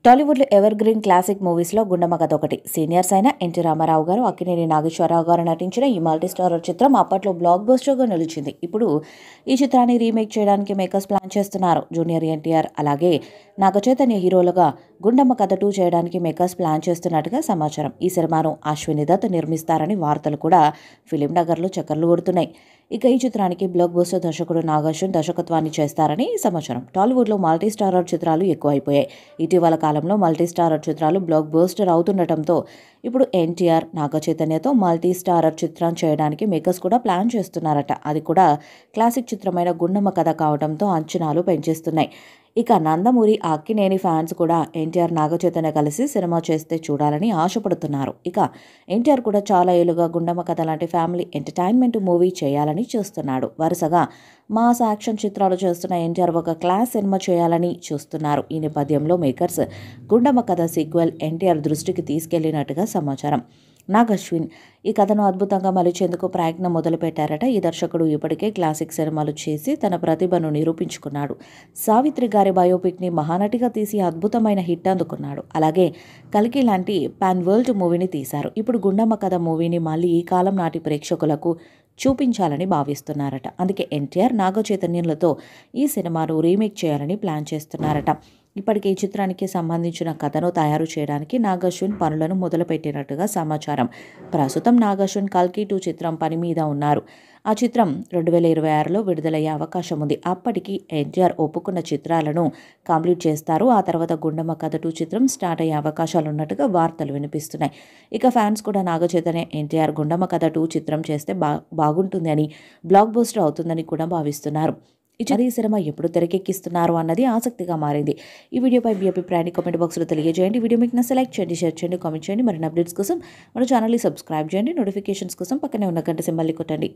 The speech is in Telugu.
టాలీవుడ్లో ఎవర్ గ్రీన్ క్లాసిక్ మూవీస్లో గుండమ్మ కథ ఒకటి. సీనియర్స్ అయిన ఎన్టీ రామారావు గారు, అక్కినేని నాగేశ్వరరావు గారు నటించిన ఈ మల్టీ స్టారర్ చిత్రం అప్పట్లో బ్లాక్ బస్టర్గా నిలిచింది. ఇప్పుడు ఈ చిత్రాన్ని రీమేక్ చేయడానికి మేకర్స్ ప్లాన్ చేస్తున్నారు. జూనియర్ ఎన్టీఆర్ అలాగే నాగచైతన్య హీరోలుగా గుండమ్మ కథ 2 చేయడానికి మేకర్స్ ప్లాన్ చేస్తున్నట్టుగా సమాచారం. ఈ సినిమాను అశ్విని దత్ నిర్మిస్తారని వార్తలు కూడా ఫిలిం నగర్లో చక్కర్లు కొడుతున్నాయి. ఇక ఈ చిత్రానికి బ్లాక్ బస్టర్ దర్శకుడు నాగార్జున దర్శకత్వాన్ని చేస్తారని సమాచారం. టాలీవుడ్లో మల్టీ స్టారర్ చిత్రాలు ఎక్కువైపోయాయి. ఇటీవల కాలంలో మల్టీ స్టారర్ చిత్రాలు బ్లాక్ బస్టర్ అవుతుండటంతో ఇప్పుడు ఎన్టీఆర్, నాగచైతన్యతో మల్టీ స్టారర్ చిత్రం చేయడానికి మేకర్స్ కూడా ప్లాన్ చేస్తున్నారట. అది కూడా క్లాసిక్ చిత్రమైన గుండమ్మ కథ కావడంతో అంచనాలు పెంచేస్తున్నాయి. ఇక నందమూరి, అక్కినేని ఫ్యాన్స్ కూడా ఎన్టీఆర్, నాగచైతన్య కలిసి సినిమా చేస్తే చూడాలని ఆశపడుతున్నారు. ఇక ఎన్టీఆర్ కూడా చాలా ఏళ్లుగా గుండమ్మ కథ లాంటి ఫ్యామిలీ ఎంటర్టైన్మెంట్ మూవీ చేయాలని చూస్తున్నాడు. వరుసగా మాస్ యాక్షన్ చిత్రాలు చేస్తున్న ఎన్టీఆర్ ఒక క్లాస్ సినిమా చేయాలని చూస్తున్నారు. ఈ నేపథ్యంలో మేకర్స్ గుండమ్మ కథ సీక్వెల్ ఎన్టీఆర్ దృష్టికి తీసుకెళ్లినట్టుగా సమాచారం. నాగశ్విన్ ఈ కథను అద్భుతంగా మలిచేందుకు ప్రయత్నం మొదలుపెట్టారట. ఈ దర్శకుడు ఇప్పటికే క్లాసిక్ సినిమాలు చేసి తన ప్రతిభను నిరూపించుకున్నాడు. సావిత్రి గారి బయోపిక్ని మహానటిగా తీసి అద్భుతమైన హిట్ అందుకున్నాడు. అలాగే కల్కి లాంటి పాన్ వరల్డ్ మూవీని తీశారు. ఇప్పుడు గుండమ్మ కథ మూవీని మళ్ళీ ఈ కాలం నాటి ప్రేక్షకులకు చూపించాలని భావిస్తున్నారట. అందుకే ఎన్టీఆర్, నాగచైతన్యులతో ఈ సినిమాను రీమేక్ చేయాలని ప్లాన్ చేస్తున్నారట. ఇప్పటికే ఈ చిత్రానికి సంబంధించిన కథను తయారు చేయడానికి నాగార్జున పనులను మొదలుపెట్టినట్టుగా సమాచారం. ప్రస్తుతం నాగార్జున కల్కి 2 చిత్రం పని మీద ఉన్నారు. ఆ చిత్రం 2026లో విడుదలయ్యే అవకాశం ఉంది. అప్పటికి ఎన్టీఆర్ ఒప్పుకున్న చిత్రాలను కంప్లీట్ చేస్తారు. ఆ తర్వాత గుండమ్మ కథ 2 చిత్రం స్టార్ట్ అయ్యే అవకాశాలు ఉన్నట్టుగా వార్తలు వినిపిస్తున్నాయి. ఇక ఫ్యాన్స్ కూడా నాగచైతన్య, ఎన్టీఆర్ గుండమ్మ కథ 2 చిత్రం చేస్తే బాగుంటుంది అని, బ్లాక్ బస్టర్ అవుతుందని కూడా భావిస్తున్నారు. ఈ సినిమా ఎప్పుడు తెరకెక్కిస్తున్నారు అన్నది ఆసక్తిగా మారింది. ఈ వీడియోపై మీ అభిప్రాయాన్ని కామెంట్ బాక్స్లో తెలియజేయండి. వీడియో మీకు నచ్చితే లైక్ చేయండి, షేర్ చేయండి, కామెంట్ చేయండి. మరిన్ని అప్డేట్స్ కోసం మన ఛానల్ని సబ్స్క్రైబ్ చేయండి. నోటిఫికేషన్స్ కోసం పక్కనే ఉన్న గంట సింబల్ని కొట్టండి.